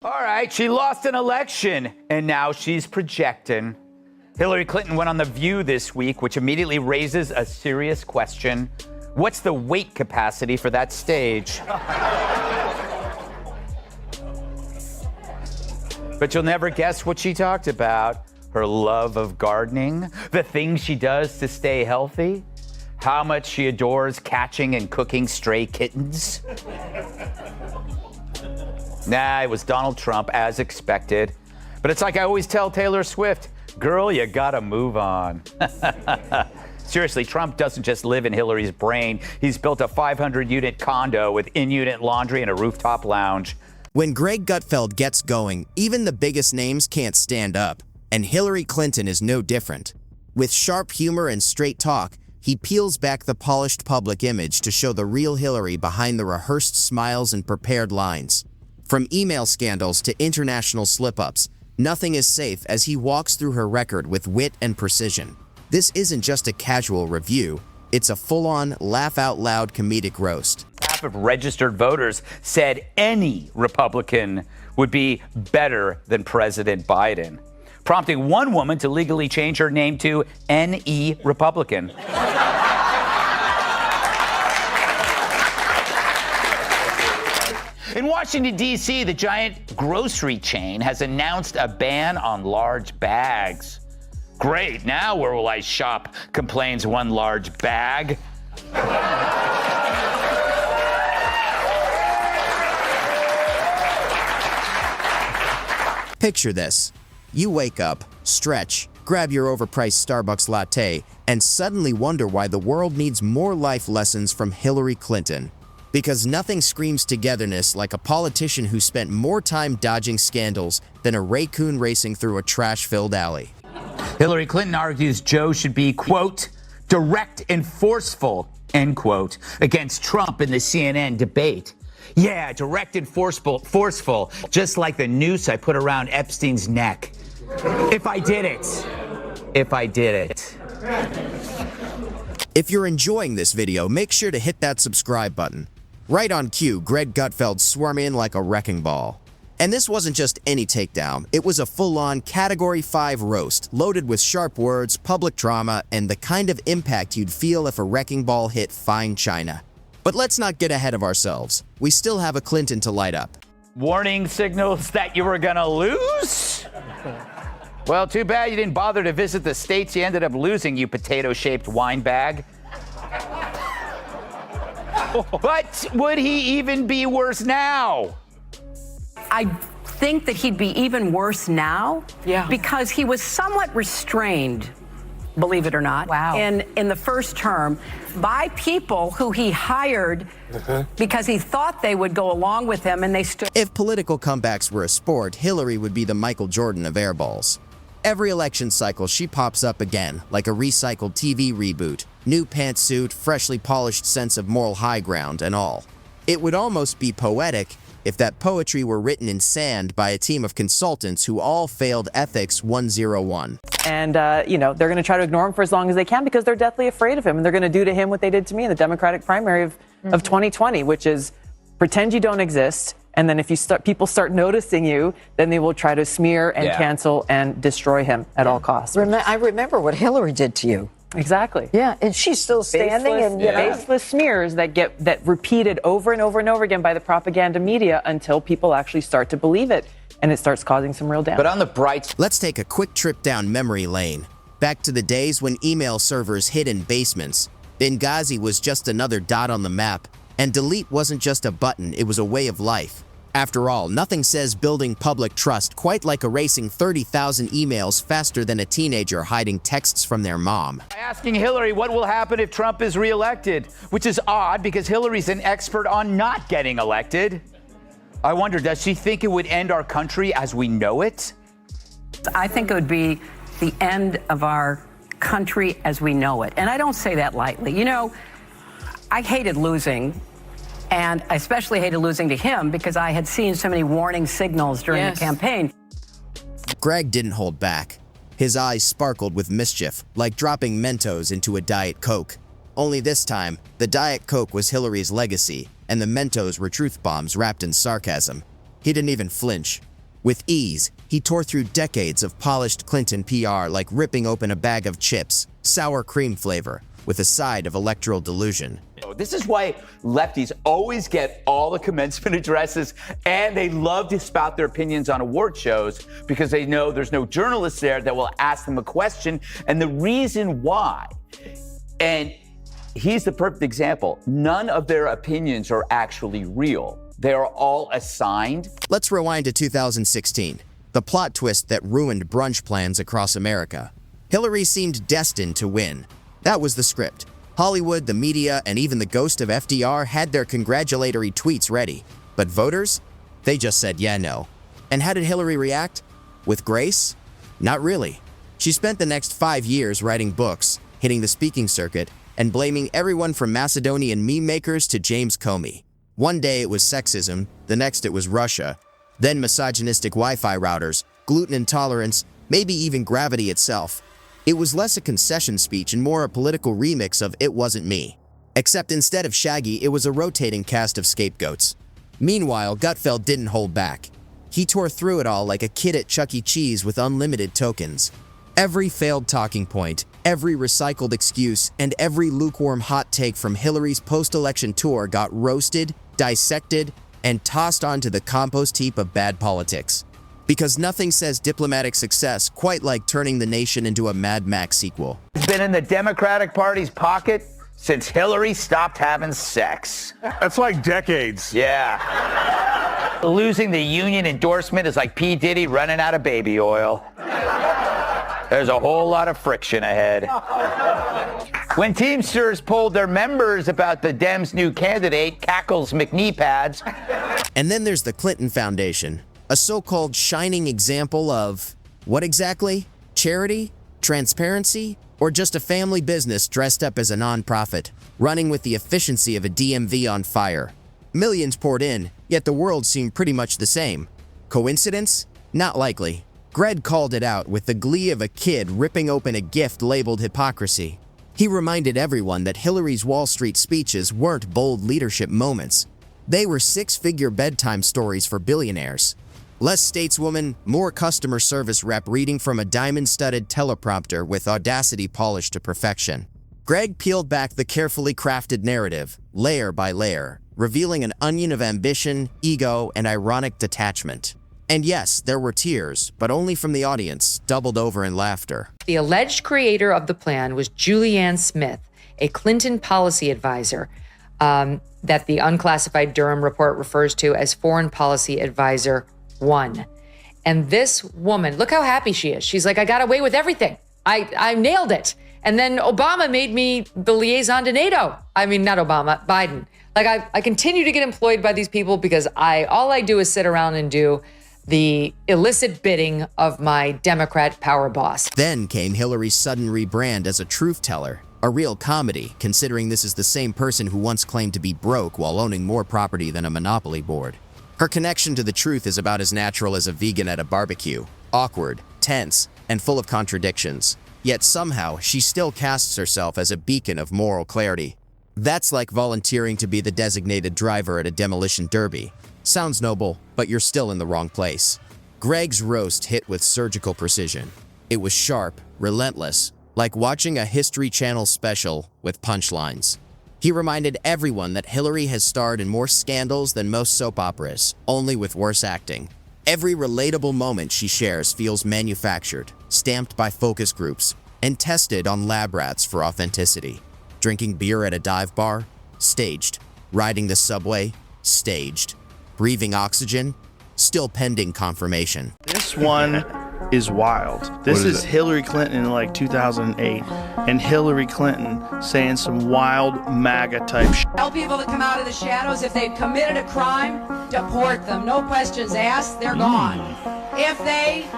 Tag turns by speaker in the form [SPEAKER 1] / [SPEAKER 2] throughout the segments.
[SPEAKER 1] All right, she lost an election, and now she's projecting. Hillary Clinton went on The View this week, which immediately raises a serious question. What's the weight capacity for that stage? But you'll never guess what she talked about. Her love of gardening, the things she does to stay healthy, how much she adores catching and cooking stray kittens. Nah, it was Donald Trump, as expected. But it's like I always tell Taylor Swift, girl, you gotta move on. Seriously, Trump doesn't just live in Hillary's brain. He's built a 500-unit condo with in-unit laundry and a rooftop lounge.
[SPEAKER 2] When Greg Gutfeld gets going, even the biggest names can't stand up. And Hillary Clinton is no different. With sharp humor and straight talk, he peels back the polished public image to show the real Hillary behind the rehearsed smiles and prepared lines. From email scandals to international slip-ups, nothing is safe as he walks through her record with wit and precision. This isn't just a casual review, it's a full-on, laugh-out-loud comedic roast.
[SPEAKER 1] Half of registered voters said any Republican would be better than President Biden, prompting one woman to legally change her name to N.E. Republican. In Washington, D.C., the giant grocery chain has announced a ban on large bags. Great, now where will I shop? Complains one large bag.
[SPEAKER 2] Picture this. You wake up, stretch, grab your overpriced Starbucks latte, and suddenly wonder why the world needs more life lessons from Hillary Clinton. Because nothing screams togetherness like a politician who spent more time dodging scandals than a raccoon racing through a trash-filled alley.
[SPEAKER 1] Hillary Clinton argues Joe should be, quote, direct and forceful, end quote, against Trump in the CNN debate. Yeah, direct and forceful, just like the noose I put around Epstein's neck. If I did it.
[SPEAKER 2] If you're enjoying this video, make sure to hit that subscribe button. Right on cue, Greg Gutfeld swam in like a wrecking ball. And this wasn't just any takedown, it was a full-on Category 5 roast, loaded with sharp words, public drama, and the kind of impact you'd feel if a wrecking ball hit fine china. But let's not get ahead of ourselves. We still have a Clinton to light up.
[SPEAKER 1] Warning signals that you were gonna lose? Well, too bad you didn't bother to visit the states you ended up losing, you potato-shaped wine bag. But would he even be worse now?
[SPEAKER 3] I think that he'd be even worse now because he was somewhat restrained, believe it or not, in the first term by people who he hired because he thought they would go along with him, and they stood.
[SPEAKER 2] If political comebacks were a sport, Hillary would be the Michael Jordan of airballs. Every election cycle, she pops up again, like a recycled TV reboot. New pantsuit, freshly polished sense of moral high ground, and all. It would almost be poetic if that poetry were written in sand by a team of consultants who all failed Ethics 101.
[SPEAKER 4] And, they're going to try to ignore him for as long as they can because they're deathly afraid of him. And they're going to do to him what they did to me in the Democratic primary of 2020, which is pretend you don't exist. And then if people start noticing you, then they will try to smear and cancel and destroy him at all costs.
[SPEAKER 5] I remember what Hillary did to you.
[SPEAKER 4] Exactly.
[SPEAKER 5] Yeah, and she's still standing.
[SPEAKER 4] Baseless smears that repeated over and over and over again by the propaganda media until people actually start to believe it, and it starts causing some real damage.
[SPEAKER 1] But on the bright...
[SPEAKER 2] Let's take a quick trip down memory lane. Back to the days when email servers hid in basements. Benghazi was just another dot on the map, and delete wasn't just a button, it was a way of life. After all, nothing says building public trust quite like erasing 30,000 emails faster than a teenager hiding texts from their mom.
[SPEAKER 1] Asking Hillary what will happen if Trump is reelected, which is odd because Hillary's an expert on not getting elected. I wonder, does she think it would end our country as we know it?
[SPEAKER 3] I think it would be the end of our country as we know it. And I don't say that lightly. You know, I hated losing. And I especially hated losing to him because I had seen so many warning signals during the campaign.
[SPEAKER 2] Greg didn't hold back. His eyes sparkled with mischief, like dropping Mentos into a Diet Coke. Only this time, the Diet Coke was Hillary's legacy, and the Mentos were truth bombs wrapped in sarcasm. He didn't even flinch. With ease, he tore through decades of polished Clinton PR like ripping open a bag of chips, sour cream flavor, with a side of electoral delusion.
[SPEAKER 1] This is why lefties always get all the commencement addresses, and they love to spout their opinions on award shows because they know there's no journalist there that will ask them a question. And the reason why, and he's the perfect example, none of their opinions are actually real. They are all assigned.
[SPEAKER 2] Let's rewind to 2016, the plot twist that ruined brunch plans across America. Hillary seemed destined to win. That was the script. Hollywood, the media, and even the ghost of FDR had their congratulatory tweets ready. But voters? They just said yeah, no. And how did Hillary react? With grace? Not really. She spent the next 5 years writing books, hitting the speaking circuit, and blaming everyone from Macedonian meme makers to James Comey. One day it was sexism, the next it was Russia, then misogynistic Wi-Fi routers, gluten intolerance, maybe even gravity itself. It was less a concession speech and more a political remix of It Wasn't Me. Except instead of Shaggy, it was a rotating cast of scapegoats. Meanwhile, Gutfeld didn't hold back. He tore through it all like a kid at Chuck E. Cheese with unlimited tokens. Every failed talking point, every recycled excuse, and every lukewarm hot take from Hillary's post-election tour got roasted, dissected, and tossed onto the compost heap of bad politics. Because nothing says diplomatic success quite like turning the nation into a Mad Max sequel.
[SPEAKER 1] It's been in the Democratic Party's pocket since Hillary stopped having sex.
[SPEAKER 6] That's like decades.
[SPEAKER 1] Yeah. Losing the union endorsement is like P. Diddy running out of baby oil. There's a whole lot of friction ahead. When Teamsters polled their members about the Dems' new candidate, Cackles McKnee pads.
[SPEAKER 2] And then there's the Clinton Foundation, a so-called shining example of, what exactly? Charity? Transparency? Or just a family business dressed up as a nonprofit, running with the efficiency of a DMV on fire? Millions poured in, yet the world seemed pretty much the same. Coincidence? Not likely. Greg called it out with the glee of a kid ripping open a gift labeled Hypocrisy. He reminded everyone that Hillary's Wall Street speeches weren't bold leadership moments. They were six-figure bedtime stories for billionaires. Less stateswoman, more customer service rep reading from a diamond-studded teleprompter with audacity polished to perfection. Greg peeled back the carefully crafted narrative, layer by layer, revealing an onion of ambition, ego, and ironic detachment. And yes, there were tears, but only from the audience, doubled over in laughter.
[SPEAKER 7] The alleged creator of the plan was Julianne Smith, a Clinton policy advisor that the unclassified Durham report refers to as Foreign Policy Advisor 1. And this woman, look how happy she is. She's like, I got away with everything. I nailed it. And then Obama made me the liaison to NATO. I mean, not Obama, Biden. Like I continue to get employed by these people because all I do is sit around and do the illicit bidding of my Democrat power boss.
[SPEAKER 2] Then came Hillary's sudden rebrand as a truth teller, a real comedy, considering this is the same person who once claimed to be broke while owning more property than a monopoly board. Her connection to the truth is about as natural as a vegan at a barbecue, awkward, tense, and full of contradictions. Yet somehow, she still casts herself as a beacon of moral clarity. That's like volunteering to be the designated driver at a demolition derby. Sounds noble, but you're still in the wrong place. Greg's roast hit with surgical precision. It was sharp, relentless, like watching a History Channel special with punchlines. He reminded everyone that Hillary has starred in more scandals than most soap operas, only with worse acting. Every relatable moment she shares feels manufactured, stamped by focus groups, and tested on lab rats for authenticity. Drinking beer at a dive bar? Staged. Riding the subway? Staged. Breathing oxygen? Still pending confirmation.
[SPEAKER 8] This one is wild. This is Hillary Clinton in like 2008, and Hillary Clinton saying some wild MAGA type shit.
[SPEAKER 9] Tell people to come out of the shadows. If they've committed a crime, deport them. No questions asked. They're gone. If they...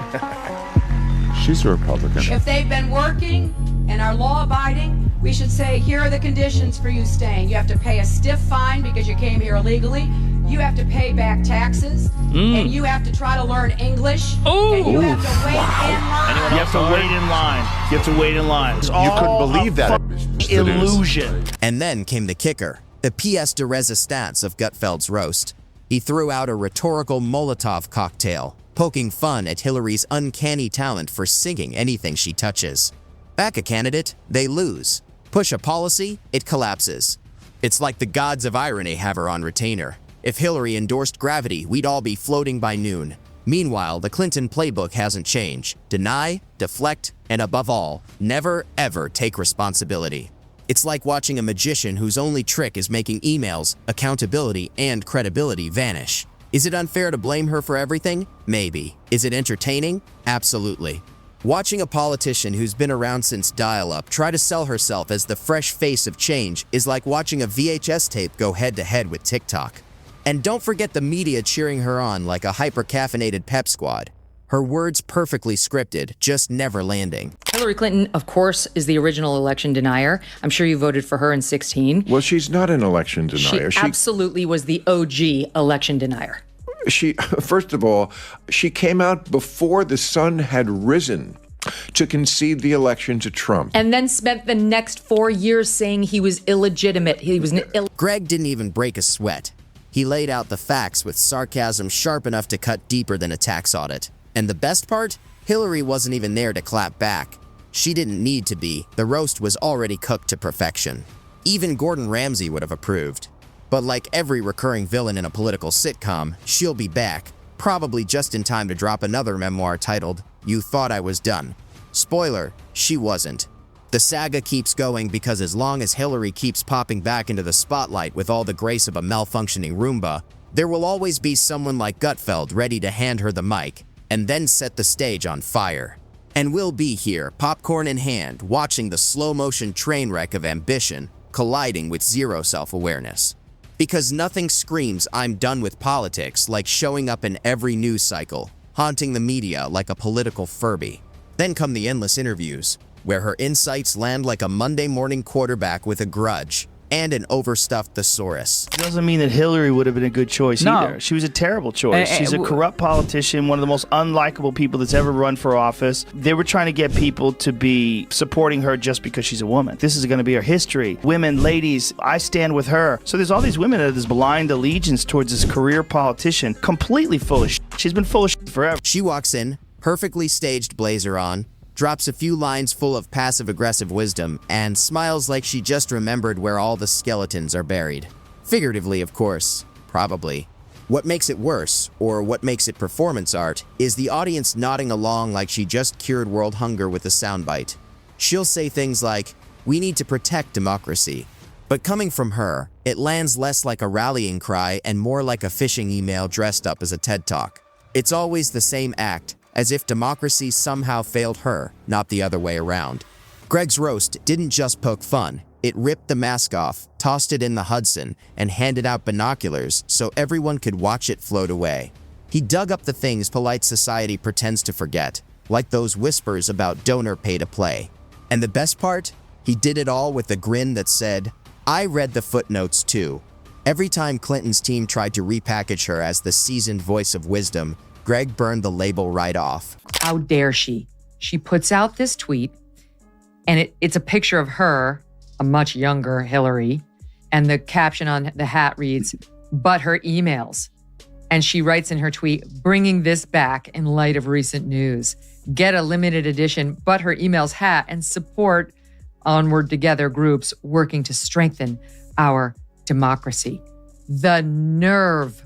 [SPEAKER 6] She's a Republican.
[SPEAKER 9] If they've been working and are law-abiding, we should say, here are the conditions for you staying. You have to pay a stiff fine because you came here illegally. You have to pay back taxes, and you have to try to learn English, and you have to wait in line.
[SPEAKER 8] You have to wait in line. You have to wait in line. It's
[SPEAKER 6] You couldn't believe that.
[SPEAKER 8] Illusion.
[SPEAKER 2] And then came the kicker, the pièce de résistance of Gutfeld's roast. He threw out a rhetorical Molotov cocktail, poking fun at Hillary's uncanny talent for singing anything she touches. Back a candidate, they lose. Push a policy, it collapses. It's like the gods of irony have her on retainer. If Hillary endorsed gravity, we'd all be floating by noon. Meanwhile, the Clinton playbook hasn't changed. Deny, deflect, and above all, never ever take responsibility. It's like watching a magician whose only trick is making emails, accountability, and credibility vanish. Is it unfair to blame her for everything? Maybe. Is it entertaining? Absolutely. Watching a politician who's been around since dial-up try to sell herself as the fresh face of change is like watching a VHS tape go head-to-head with TikTok. And don't forget the media cheering her on like a hyper-caffeinated pep squad. Her words perfectly scripted, just never landing.
[SPEAKER 7] Hillary Clinton, of course, is the original election denier. I'm sure you voted for her in 2016.
[SPEAKER 6] Well, she's not an election denier.
[SPEAKER 7] She absolutely was the OG election denier.
[SPEAKER 6] First of all, she came out before the sun had risen to concede the election to Trump.
[SPEAKER 7] And then spent the next 4 years saying he was illegitimate. He was
[SPEAKER 2] Greg didn't even break a sweat. He laid out the facts with sarcasm sharp enough to cut deeper than a tax audit. And the best part? Hillary wasn't even there to clap back. She didn't need to be. The roast was already cooked to perfection. Even Gordon Ramsay would have approved. But like every recurring villain in a political sitcom, she'll be back, probably just in time to drop another memoir titled, "You Thought I Was Done." Spoiler, she wasn't. The saga keeps going because as long as Hillary keeps popping back into the spotlight with all the grace of a malfunctioning Roomba, there will always be someone like Gutfeld ready to hand her the mic and then set the stage on fire. And we'll be here, popcorn in hand, watching the slow-motion train wreck of ambition colliding with zero self-awareness. Because nothing screams "I'm done with politics" like showing up in every news cycle, haunting the media like a political Furby. Then come the endless interviews, where her insights land like a Monday morning quarterback with a grudge and an overstuffed thesaurus.
[SPEAKER 8] Doesn't mean that Hillary would have been a good choice either. She was a terrible choice. She's a corrupt politician, one of the most unlikable people that's ever run for office. They were trying to get people to be supporting her just because she's a woman. This is going to be her history. Women, ladies, I stand with her. So there's all these women that have this blind allegiance towards this career politician, completely full of shit. She's been full of shit forever.
[SPEAKER 2] She walks in, perfectly staged blazer on, drops a few lines full of passive-aggressive wisdom, and smiles like she just remembered where all the skeletons are buried. Figuratively, of course. Probably. What makes it worse, or what makes it performance art, is the audience nodding along like she just cured world hunger with a soundbite. She'll say things like, "We need to protect democracy." But coming from her, it lands less like a rallying cry and more like a phishing email dressed up as a TED Talk. It's always the same act, as if democracy somehow failed her, not the other way around. Greg's roast didn't just poke fun. It ripped the mask off, tossed it in the Hudson, and handed out binoculars so everyone could watch it float away. He dug up the things polite society pretends to forget, like those whispers about donor pay-to-play. And the best part? He did it all with a grin that said, "I read the footnotes too." Every time Clinton's team tried to repackage her as the seasoned voice of wisdom, Greg burned the label right off.
[SPEAKER 7] How dare she? She puts out this tweet, and it's a picture of her, a much younger Hillary, and the caption on the hat reads, "But her emails." And she writes in her tweet, "Bringing this back in light of recent news. Get a limited edition But Her Emails hat and support Onward Together groups working to strengthen our democracy." The nerve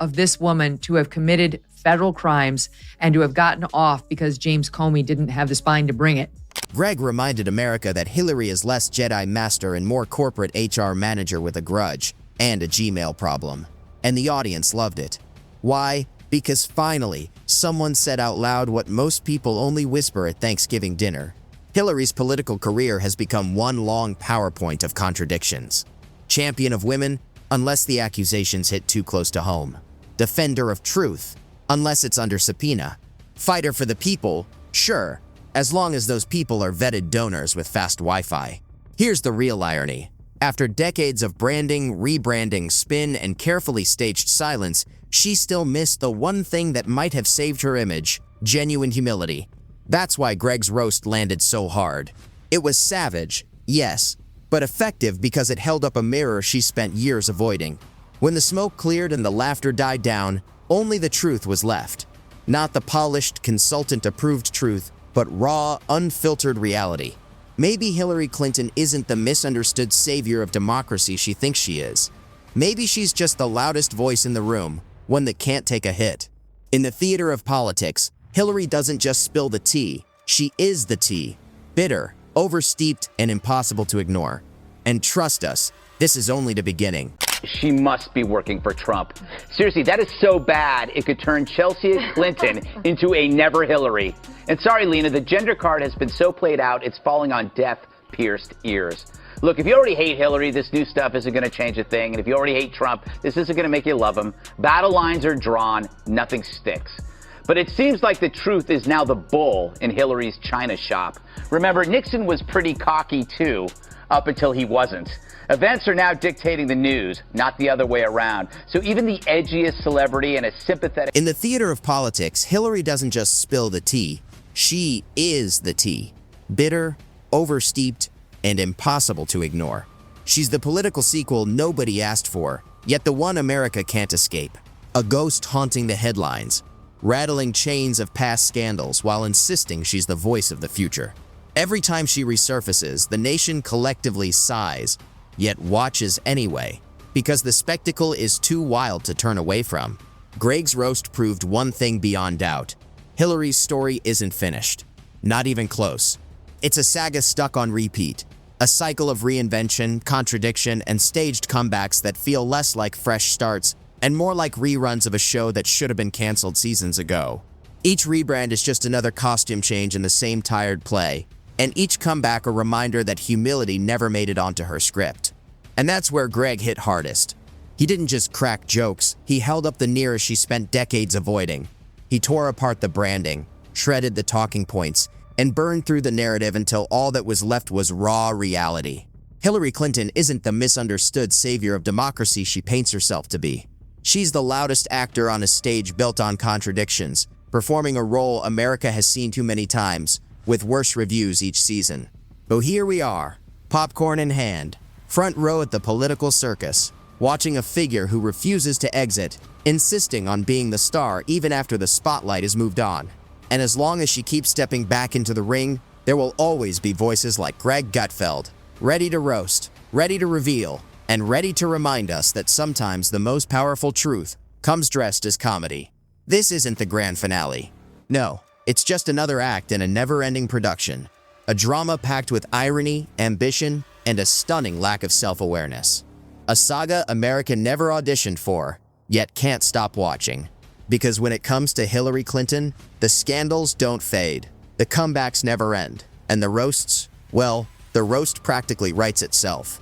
[SPEAKER 7] of this woman to have committed federal crimes and to have gotten off because James Comey didn't have the spine to bring it.
[SPEAKER 2] Greg reminded America that Hillary is less Jedi Master and more corporate HR manager with a grudge and a Gmail problem. And the audience loved it. Why? Because finally, someone said out loud what most people only whisper at Thanksgiving dinner. Hillary's political career has become one long PowerPoint of contradictions. Champion of women, unless the accusations hit too close to home. Defender of truth, unless it's under subpoena. Fighter for the people, sure, as long as those people are vetted donors with fast Wi-Fi. Here's the real irony. After decades of branding, rebranding, spin, and carefully staged silence, she still missed the one thing that might have saved her image: genuine humility. That's why Greg's roast landed so hard. It was savage, yes, but effective because it held up a mirror she spent years avoiding. When the smoke cleared and the laughter died down, Only the truth was left. Not the polished, consultant-approved truth, but raw, unfiltered reality. Maybe Hillary Clinton isn't the misunderstood savior of democracy she thinks she is. Maybe she's just the loudest voice in the room, one that can't take a hit. In the theater of politics, Hillary doesn't just spill the tea, she is the tea. Bitter, oversteeped, and impossible to ignore. And trust us, this is only the beginning.
[SPEAKER 1] She must be working for Trump. Seriously, that is so bad it could turn Chelsea Clinton into a never Hillary. And sorry, Lena, the gender card has been so played out, it's falling on deaf, pierced ears. Look, if you already hate Hillary, this new stuff isn't going to change a thing. And if you already hate Trump, this isn't going to make you love him. Battle lines are drawn, nothing sticks. But it seems like the truth is now the bull in Hillary's china shop. Remember, Nixon was pretty cocky too, up until he wasn't. Events are now dictating the news, not the other way around. So even the edgiest celebrity and a sympathetic...
[SPEAKER 2] In the theater of politics, Hillary doesn't just spill the tea. She is the tea. Bitter, oversteeped, and impossible to ignore. She's the political sequel nobody asked for, yet the one America can't escape. A ghost haunting the headlines, rattling chains of past scandals while insisting she's the voice of the future. Every time she resurfaces, the nation collectively sighs, yet watches anyway, because the spectacle is too wild to turn away from. Greg's roast proved one thing beyond doubt. Hillary's story isn't finished. Not even close. It's a saga stuck on repeat, a cycle of reinvention, contradiction, and staged comebacks that feel less like fresh starts and more like reruns of a show that should have been canceled seasons ago. Each rebrand is just another costume change in the same tired play, and each comeback a reminder that humility never made it onto her script. And that's where Greg hit hardest. He didn't just crack jokes, he held up the nearest she spent decades avoiding. He tore apart the branding, shredded the talking points, and burned through the narrative until all that was left was raw reality. Hillary Clinton isn't the misunderstood savior of democracy she paints herself to be. She's the loudest actor on a stage built on contradictions, performing a role America has seen too many times, with worse reviews each season. But here we are, popcorn in hand, front row at the political circus, watching a figure who refuses to exit, insisting on being the star even after the spotlight has moved on. And as long as she keeps stepping back into the ring, there will always be voices like Greg Gutfeld, ready to roast, ready to reveal, and ready to remind us that sometimes the most powerful truth comes dressed as comedy. This isn't the grand finale. No, it's just another act in a never-ending production. A drama packed with irony, ambition, and a stunning lack of self-awareness. A saga America never auditioned for, yet can't stop watching. Because when it comes to Hillary Clinton, the scandals don't fade, the comebacks never end, and the roasts, well, the roast practically writes itself.